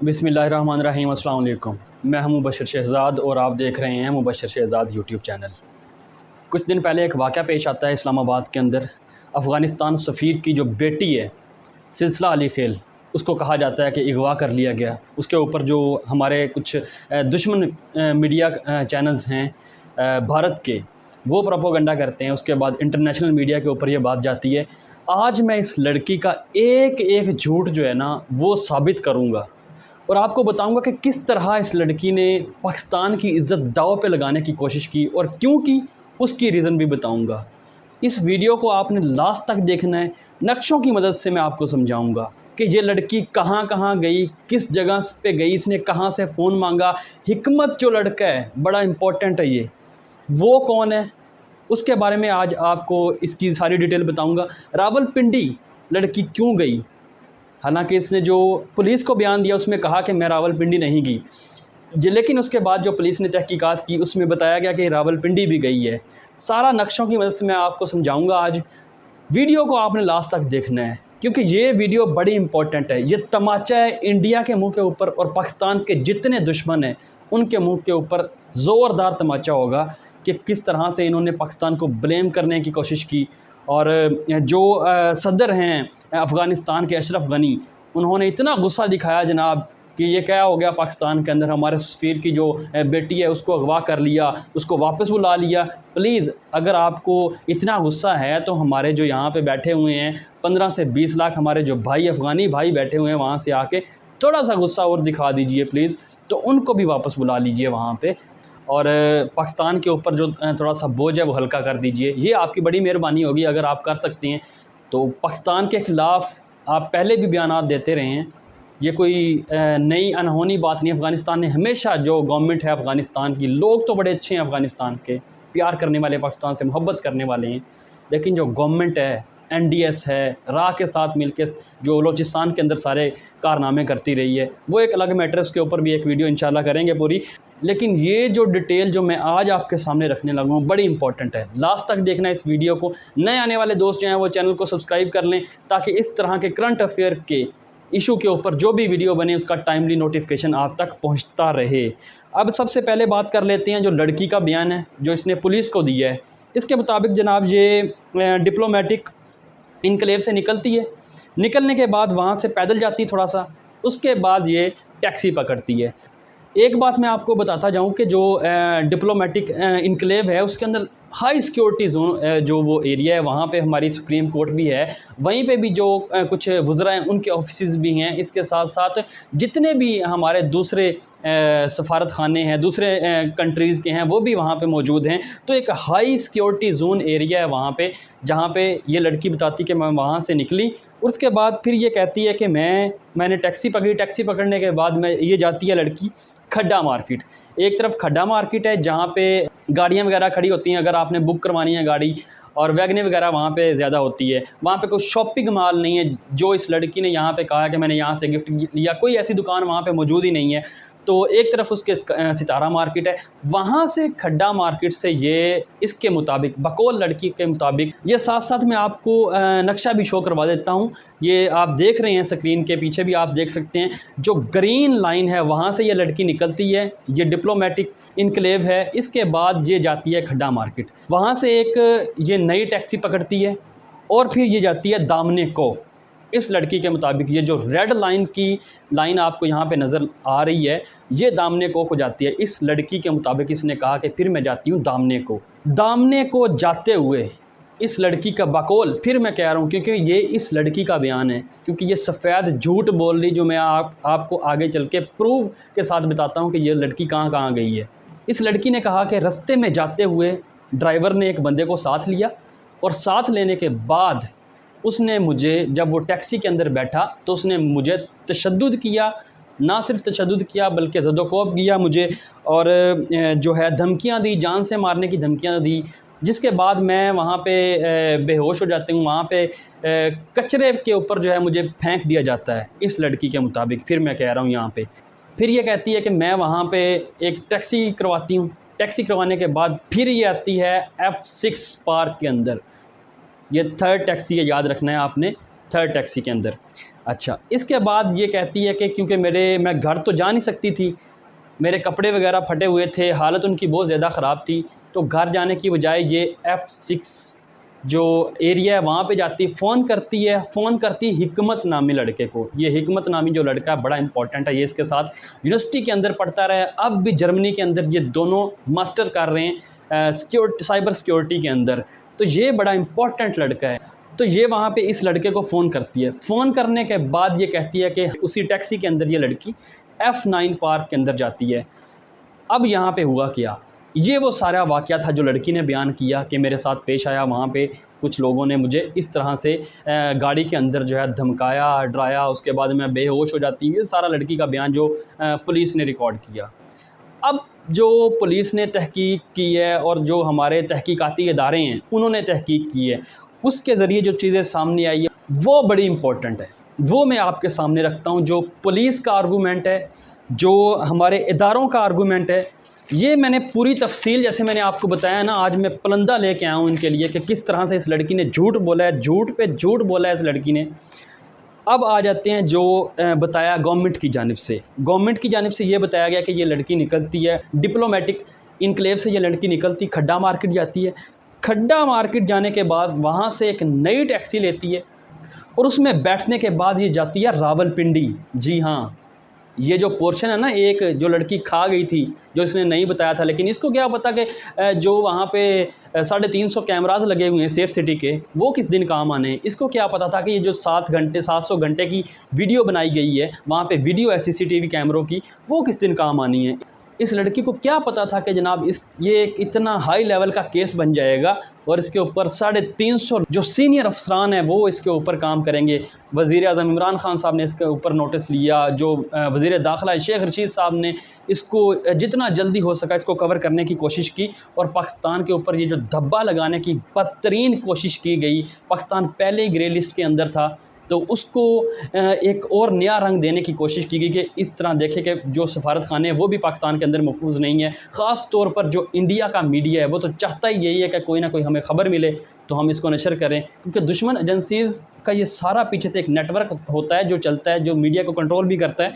बिस्मिल्लाहिर्रहमानिर्रहीम, अस्सलाम वालेकुम। मैं हूं मुबशर शहज़ाद और आप देख रहे हैं मुबशर शहज़ाद यूट्यूब चैनल। कुछ दिन पहले एक वाक़या पेश आता है इस्लामाबाद के अंदर। अफ़गानिस्तान सफ़ीर की जो बेटी है सिलसिला अली खेल, उसको कहा जाता है कि अगवा कर लिया गया। उसके ऊपर जो हमारे कुछ दुश्मन मीडिया चैनल्स हैं भारत के, वो प्रोपोगंडा करते हैं। उसके बाद इंटरनेशनल मीडिया के ऊपर ये बात जाती है। आज मैं इस लड़की का एक एक झूठ जो है ना वो साबित करूँगा और आपको बताऊंगा कि किस तरह इस लड़की ने पाकिस्तान की इज़्ज़त दांव पे लगाने की कोशिश की और क्यों की, उसकी रीज़न भी बताऊंगा। इस वीडियो को आपने लास्ट तक देखना है। नक्शों की मदद से मैं आपको समझाऊंगा कि ये लड़की कहाँ कहाँ गई, किस जगह पे गई, इसने कहाँ से फ़ोन मांगा। हिकमत जो लड़का है, बड़ा इम्पोर्टेंट है ये, वो कौन है, उसके बारे में आज आपको इसकी सारी डिटेल बताऊँगा। रावलपिंडी लड़की क्यों गई, हालांकि इसने जो पुलिस को बयान दिया उसमें कहा कि मैं रावलपिंडी नहीं गई, लेकिन उसके बाद जो पुलिस ने तहकीकात की उसमें बताया गया कि रावलपिंडी भी गई है। सारा नक्शों की मदद से मैं आपको समझाऊंगा आज। वीडियो को आपने लास्ट तक देखना है क्योंकि ये वीडियो बड़ी इंपॉर्टेंट है। ये तमाचा है इंडिया के मुंह के ऊपर और पाकिस्तान के जितने दुश्मन हैं उनके मुंह के ऊपर ज़ोरदार तमाचा होगा कि किस तरह से इन्होंने पाकिस्तान को ब्लेम करने की कोशिश की। और जो सदर हैं अफ़गानिस्तान के अशरफ गनी, उन्होंने इतना गुस्सा दिखाया जनाब कि ये क्या हो गया, पाकिस्तान के अंदर हमारे सफ़ीर की जो बेटी है उसको अगवा कर लिया, उसको वापस बुला लिया। प्लीज़ अगर आपको इतना गुस्सा है तो हमारे जो यहाँ पे बैठे हुए हैं 15 से 20 लाख हमारे जो भाई अफ़गानी भाई बैठे हुए हैं, वहाँ से आके थोड़ा सा गुस्सा और दिखा दीजिए प्लीज़, तो उनको भी वापस बुला लीजिए वहाँ पे और पाकिस्तान के ऊपर जो थोड़ा सा बोझ है वो हल्का कर दीजिए। ये आपकी बड़ी मेहरबानी होगी अगर आप कर सकती हैं। तो पाकिस्तान के ख़िलाफ़ आप पहले भी बयानात देते रहे हैं, ये कोई नई अनहोनी बात नहीं। अफ़गानिस्तान ने हमेशा, जो गवर्नमेंट है अफ़गानिस्तान की, लोग तो बड़े अच्छे हैं अफ़गानिस्तान के, प्यार करने वाले, पाकिस्तान से मोहब्बत करने वाले हैं, लेकिन जो गवर्नमेंट है NDS है, रा के साथ मिलकर जो बलूचिस्तान के अंदर सारे कारनामे करती रही है, वो एक अलग मैटर है। उसके ऊपर भी एक वीडियो इंशाल्लाह करेंगे पूरी। लेकिन ये जो डिटेल जो मैं आज आपके सामने रखने लगा हूँ बड़ी इंपॉर्टेंट है, लास्ट तक देखना इस वीडियो को। नए आने वाले दोस्त जो हैं वो चैनल को सब्सक्राइब कर लें ताकि इस तरह के करंट अफेयर के इशू के ऊपर जो भी वीडियो बने उसका टाइमली नोटिफिकेशन आप तक पहुँचता रहे। अब सबसे पहले बात कर लेते हैं जो लड़की का बयान है जो इसने पुलिस को दिया है। इसके मुताबिक जनाब ये डिप्लोमेटिक इनक्लेव से निकलती है, निकलने के बाद वहाँ से पैदल जाती थोड़ा सा, उसके बाद ये टैक्सी पकड़ती है। एक बात मैं आपको बताता जाऊँ कि जो डिप्लोमेटिक इनक्लेव है उसके अंदर हाई सिक्योरिटी जोन जो वो एरिया है, वहाँ पे हमारी सुप्रीम कोर्ट भी है, वहीं पे भी जो कुछ वुज़रा हैं उनके ऑफिसेज़ भी हैं। इसके साथ साथ जितने भी हमारे दूसरे सफारत खाने हैं दूसरे कंट्रीज़ के हैं वो भी वहाँ पे मौजूद हैं। तो एक हाई सिक्योरिटी जोन एरिया है वहाँ पे, जहाँ पे ये लड़की बताती कि मैं वहाँ से निकली। उसके बाद फिर ये कहती है कि मैंने टैक्सी पकड़ी। टैक्सी पकड़ने के बाद ये जाती है लड़की खड्डा मार्केट। एक तरफ खड्डा मार्केट है जहाँ पे गाड़ियाँ वगैरह खड़ी होती हैं, अगर आपने बुक करवानी है गाड़ी, और वैगनें वगैरह वहाँ पे ज़्यादा होती है। वहाँ पे कोई शॉपिंग मॉल नहीं है जो इस लड़की ने यहाँ पे कहा कि मैंने यहाँ से गिफ्ट लिया, कोई ऐसी दुकान वहाँ पे मौजूद ही नहीं है। तो एक तरफ उसके सितारा मार्केट है, वहाँ से खड्डा मार्केट से ये इसके मुताबिक, बकौल लड़की के मुताबिक, ये साथ साथ मैं आपको नक्शा भी शो करवा देता हूँ। ये आप देख रहे हैं स्क्रीन के पीछे भी आप देख सकते हैं, जो ग्रीन लाइन है वहाँ से ये लड़की निकलती है, ये डिप्लोमेटिक इनक्लेव है। इसके बाद ये जाती है खड्डा मार्केट, वहाँ से एक ये नई टैक्सी पकड़ती है और फिर ये जाती है दामने को। इस लड़की के मुताबिक ये जो रेड लाइन की लाइन आपको यहाँ पे नज़र आ रही है, ये दामने को जाती है। इस लड़की के मुताबिक इसने कहा कि फिर मैं जाती हूँ दामने को। दामने को जाते हुए इस लड़की का बकौल, फिर मैं कह रहा हूँ क्योंकि ये इस लड़की का बयान है, क्योंकि ये सफ़ेद झूठ बोल रही, जो मैं आपको आगे चल के प्रूफ के साथ बताता हूँ कि ये लड़की कहाँ कहाँ गई है। इस लड़की ने कहा कि रास्ते में जाते हुए ड्राइवर ने एक बंदे को साथ लिया और साथ लेने के बाद उसने मुझे, जब वो टैक्सी के अंदर बैठा तो उसने मुझे तशद्दुद किया, ना सिर्फ तशद्दुद किया बल्कि ज़दोकोब किया मुझे, और जो है धमकियां दी, जान से मारने की धमकियां दी। जिसके बाद मैं वहाँ पे बेहोश हो जाती हूँ। वहाँ पे कचरे के ऊपर जो है मुझे फेंक दिया जाता है इस लड़की के मुताबिक। फिर मैं कह रहा हूँ यहाँ पे, फिर ये कहती है कि मैं वहाँ पे एक टैक्सी करवाती हूँ। टैक्सी करवाने के बाद फिर ये आती है F6 पार्क के अंदर। ये थर्ड टैक्सी है, याद रखना है आपने, थर्ड टैक्सी के अंदर। अच्छा, इसके बाद ये कहती है कि क्योंकि मैं घर तो जा नहीं सकती थी, मेरे कपड़े वगैरह फटे हुए थे, हालत उनकी बहुत ज़्यादा ख़राब थी, तो घर जाने की बजाय ये F6 जो एरिया है वहाँ पे जाती, फ़ोन करती हिकमत नामी लड़के को। ये हिकमत नामी जो लड़का है बड़ा इंपॉर्टेंट है, ये इसके साथ यूनिवर्सिटी के अंदर पढ़ता रहा है, अब भी जर्मनी के अंदर ये दोनों मास्टर कर रहे हैं साइबर सिक्योरिटी के अंदर। तो ये बड़ा इंपॉर्टेंट लड़का है। तो ये वहाँ पे इस लड़के को फ़ोन करती है। फ़ोन करने के बाद ये कहती है कि उसी टैक्सी के अंदर ये लड़की F9 पार्क के अंदर जाती है। अब यहाँ पे हुआ क्या, ये वो सारा वाक़या था जो लड़की ने बयान किया कि मेरे साथ पेश आया। वहाँ पे कुछ लोगों ने मुझे इस तरह से गाड़ी के अंदर जो है धमकाया, डराया, उसके बाद मैं बेहोश हो जाती हूँ। ये सारा लड़की का बयान जो पुलिस ने रिकॉर्ड किया। अब जो पुलिस ने तहकीक की है और जो हमारे तहकीकाती इदारे हैं उन्होंने तहकीक की है, उसके ज़रिए जो चीज़ें सामने आई है वो बड़ी इम्पोर्टेंट है। वो मैं आपके सामने रखता हूँ। जो पुलिस का आर्गूमेंट है, जो हमारे इदारों का आर्गूमेंट है, ये मैंने पूरी तफसील, जैसे मैंने आपको बताया ना, आज मैं पलंदा लेके आया हूँ इनके लिए कि किस तरह से इस लड़की ने झूठ बोला है, झूठ पे झूठ बोला है इस लड़की ने। अब आ जाते हैं जो बताया गवर्नमेंट की जानिब से। गवर्नमेंट की जानिब से ये बताया गया कि ये लड़की निकलती है डिप्लोमेटिक इनक्लेव से, ये लड़की निकलती खड्डा मार्केट जाती है। खड्डा मार्केट जाने के बाद वहाँ से एक नई टैक्सी लेती है और उसमें बैठने के बाद ये जाती है रावलपिंडी। जी हाँ, ये जो पोर्शन है ना, एक जो लड़की खा गई थी, जो इसने नहीं बताया था, लेकिन इसको क्या पता कि जो वहाँ पे 350 कैमराज लगे हुए हैं सेफ सिटी के, वो किस दिन काम आने हैं। इसको क्या पता था कि ये जो 700 घंटे की वीडियो बनाई गई है वहाँ पे वीडियो है CCTV कैमरों की, वो किस दिन काम आनी है। इस लड़की को क्या पता था कि जनाब ये एक इतना हाई लेवल का केस बन जाएगा और इसके ऊपर 350 जो सीनियर अफसरान हैं वो इसके ऊपर काम करेंगे। वज़ीर आज़म इमरान खान साहब ने इसके ऊपर नोटिस लिया, जो वज़ीर दाखिला शेख रशीद साहब ने इसको जितना जल्दी हो सका इसको कवर करने की कोशिश की और पाकिस्तान के ऊपर ये जो धब्बा लगाने की बदतरीन कोशिश की गई। पाकिस्तान पहले ही ग्रे लिस्ट के अंदर था, तो उसको एक और नया रंग देने की कोशिश की गई कि इस तरह देखें कि जो सफारत खाने हैं वो भी पाकिस्तान के अंदर महफूज नहीं है। ख़ास तौर पर जो इंडिया का मीडिया है वो तो चाहता ही यही है कि कोई ना कोई हमें ख़बर मिले तो हम इसको नशर करें, क्योंकि दुश्मन एजेंसीज़ का ये सारा पीछे से एक नेटवर्क होता है जो चलता है, जो मीडिया को कंट्रोल भी करता है।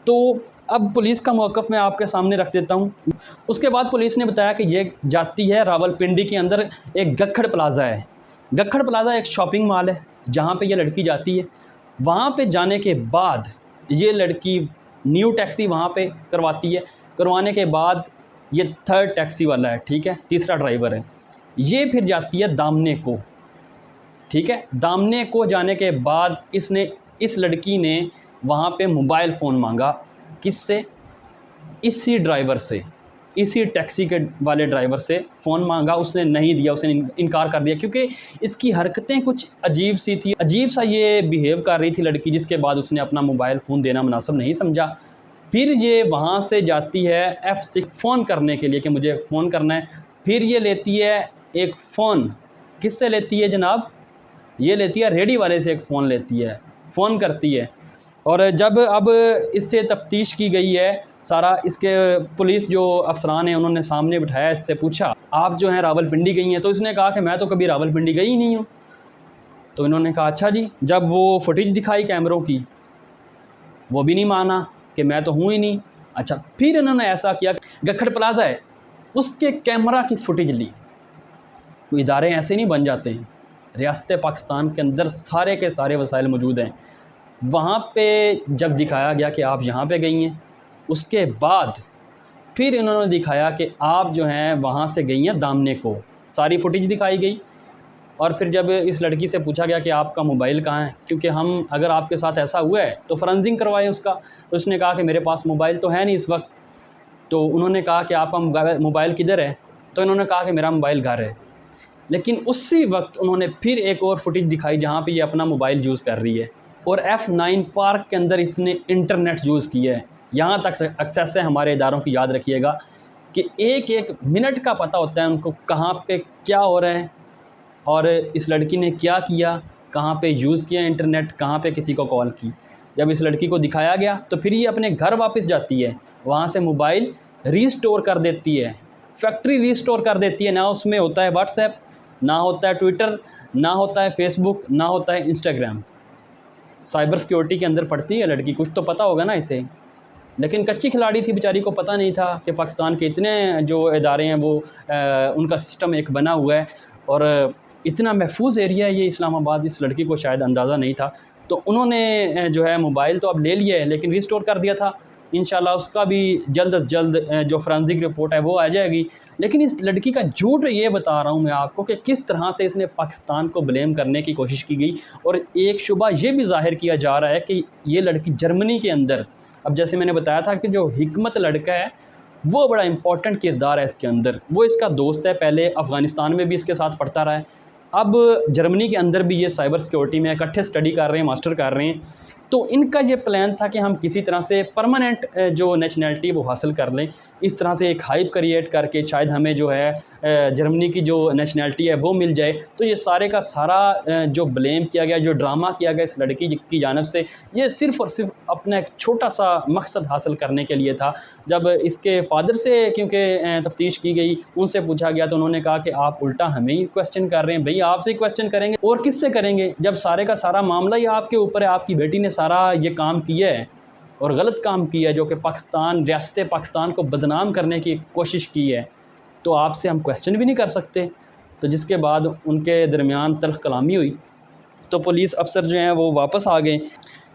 तो अब पुलिस का मौक़िफ़ मैं आपके सामने रख देता हूँ। उसके बाद पुलिस ने बताया कि ये जाती है रावलपिंडी के अंदर एक गक्खड़ प्लाज़ा है। गक्खड़ प्लाज़ा एक शॉपिंग मॉल है जहाँ पे ये लड़की जाती है। वहाँ पे जाने के बाद ये लड़की न्यू टैक्सी वहाँ पे करवाती है। करवाने के बाद ये थर्ड टैक्सी वाला है, ठीक है, तीसरा ड्राइवर है, ये फिर जाती है दामने को, ठीक है। दामने को जाने के बाद इस लड़की ने वहाँ पे मोबाइल फ़ोन मांगा। किससे? इसी ड्राइवर से, इसी टैक्सी के वाले ड्राइवर से फ़ोन मांगा। उसने नहीं दिया, उसने इनकार कर दिया, क्योंकि इसकी हरकतें कुछ अजीब सी थी, अजीब सा ये बिहेव कर रही थी लड़की, जिसके बाद उसने अपना मोबाइल फ़ोन देना मुनासिब नहीं समझा। फिर ये वहाँ से जाती है F6 फ़ोन करने के लिए कि मुझे फ़ोन करना है। फिर ये लेती है एक फ़ोन, किससे लेती है जनाब? ये लेती है रेडी वाले से एक फ़ोन लेती है, फ़ोन करती है। और जब अब इससे तफ्तीश की गई है सारा, इसके पुलिस जो अफसरान हैं उन्होंने सामने बिठाया, इससे पूछा आप जो हैं रावलपिंडी गई हैं? तो इसने कहा कि मैं तो कभी रावलपिंडी गई ही नहीं हूँ। तो इन्होंने कहा अच्छा जी। जब वो फुटेज दिखाई कैमरों की, वो भी नहीं माना कि मैं तो हूँ ही नहीं। अच्छा, फिर इन्होंने ऐसा किया, गक्खड़ प्लाज़ा है उसके कैमरा की फुटेज ली। कोई इदारे ऐसे नहीं बन जाते हैं, रियासत पाकिस्तान के अंदर सारे के सारे वसाइल मौजूद हैं। वहाँ पे जब दिखाया गया कि आप यहाँ पे गई हैं, उसके बाद फिर इन्होंने दिखाया कि आप जो हैं वहाँ से गई हैं दामने को, सारी फुटेज दिखाई गई। और फिर जब इस लड़की से पूछा गया कि आपका मोबाइल कहाँ है, क्योंकि हम अगर आपके साथ ऐसा हुआ है तो फॉरेंसिक करवाए उसका, तो उसने कहा कि मेरे पास मोबाइल तो है नहीं इस वक्त। तो उन्होंने कहा कि आपका मोबाइल किधर है? तो इन्होंने कहा कि मेरा मोबाइल घर है। लेकिन उसी वक्त उन्होंने फिर एक और फुटेज दिखाई जहाँ पे ये अपना मोबाइल यूज़ कर रही है और F9 पार्क के अंदर इसने इंटरनेट यूज़ किया है। यहाँ तक एक्सेस है हमारे इदारों की, याद रखिएगा कि एक एक मिनट का पता होता है उनको कहाँ पे क्या हो रहा है और इस लड़की ने क्या किया, कहाँ पे यूज़ किया इंटरनेट, कहाँ पे किसी को कॉल की। जब इस लड़की को दिखाया गया तो फिर ये अपने घर वापस जाती है, वहाँ से मोबाइल रीस्टोर कर देती है, फैक्ट्री रीस्टोर कर देती है। ना उसमें होता है व्हाट्सएप, ना होता है ट्विटर, ना होता है फेसबुक, ना होता है इंस्टाग्राम। साइबर सिक्योरिटी के अंदर पढ़ती है लड़की, कुछ तो पता होगा ना इसे। लेकिन कच्ची खिलाड़ी थी बेचारी को, पता नहीं था कि पाकिस्तान के इतने जो इदारे हैं वो उनका सिस्टम एक बना हुआ है और इतना महफूज एरिया है ये इस्लामाबाद, इस लड़की को शायद अंदाज़ा नहीं था। तो उन्होंने जो है मोबाइल तो अब ले लिया है लेकिन रिस्टोर कर दिया था। इंशाल्लाह उसका भी जल्द अज जल्द जो फोरेंसिक रिपोर्ट है वो आ जाएगी। लेकिन इस लड़की का झूठ ये बता रहा हूँ मैं आपको कि किस तरह से इसने पाकिस्तान को ब्लेम करने की कोशिश की गई। और एक शुबा ये भी ज़ाहिर किया जा रहा है कि ये लड़की जर्मनी के अंदर, अब जैसे मैंने बताया था कि जो हिकमत लड़का है वो बड़ा इंपॉर्टेंट किरदार है इसके अंदर, वो इसका दोस्त है, पहले अफ़गानिस्तान में भी इसके साथ पढ़ता रहा है, अब जर्मनी के अंदर भी ये साइबर सिक्योरिटी में इकट्ठे स्टडी कर रहे हैं, मास्टर कर रहे हैं। तो इनका ये प्लान था कि हम किसी तरह से परमानेंट जो नेशनैलिटी वो हासिल कर लें, इस तरह से एक हाइप क्रिएट करके शायद हमें जो है जर्मनी की जो नेशनैलिटी है वो मिल जाए। तो ये सारे का सारा जो ब्लेम किया गया, जो ड्रामा किया गया इस लड़की की जानिब से, ये सिर्फ़ और सिर्फ अपना एक छोटा सा मकसद हासिल करने के लिए था। जब इसके फादर से क्योंकि तफ्तीश की गई, उनसे पूछा गया तो उन्होंने कहा कि आप उल्टा हमें ही क्वेश्चन कर रहे हैं। भई आपसे ही क्वेश्चन करेंगे और किससे करेंगे, जब सारे का सारा मामला ही आपके ऊपर है, आपकी बेटी ने सारा ये काम किया है और गलत काम किया है जो कि पाकिस्तान, रियासत पाकिस्तान को बदनाम करने की कोशिश की है, तो आपसे हम क्वेश्चन भी नहीं कर सकते। तो जिसके बाद उनके दरमियान तल्ख़ कलामी हुई, तो पुलिस अफसर जो हैं वो वापस आ गए।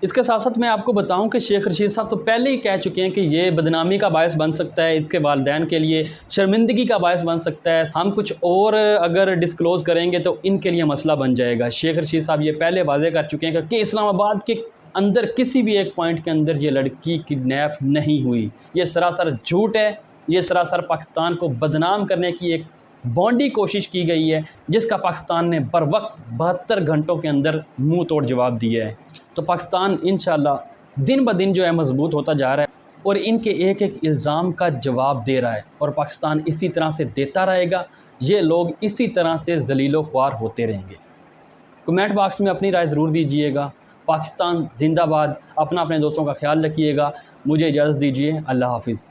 इसके साथ साथ मैं आपको बताऊं कि शेख रशीद साहब तो पहले ही कह चुके हैं कि ये बदनामी का बायस बन सकता है, इसके वालिदैन के लिए शर्मिंदगी का बायस बन सकता है, हम कुछ और अगर डिस्क्लोज़ करेंगे तो इनके लिए मसला बन जाएगा। शेख रशीद साहब ये पहले वाज़े कर चुके हैं कि इस्लामाबाद के अंदर किसी भी एक पॉइंट के अंदर ये लड़की किडनैप नहीं हुई, ये सरासर झूठ है, ये सरासर पाकिस्तान को बदनाम करने की एक बॉन्डी कोशिश की गई है, जिसका पाकिस्तान ने बर वक्त 72 घंटों के अंदर मुंह तोड़ जवाब दिया है। तो पाकिस्तान इंशाल्लाह दिन ब दिन जो है मजबूत होता जा रहा है और इनके एक एक इल्ज़ाम का जवाब दे रहा है और पाकिस्तान इसी तरह से देता रहेगा। ये लोग इसी तरह से ज़लीलो ख्वार होते रहेंगे। कमेंट बॉक्स में अपनी राय ज़रूर दीजिएगा। पाकिस्तान जिंदाबाद। अपने दोस्तों का ख्याल रखिएगा। मुझे इजाज़त दीजिए। अल्लाह हाफिज़।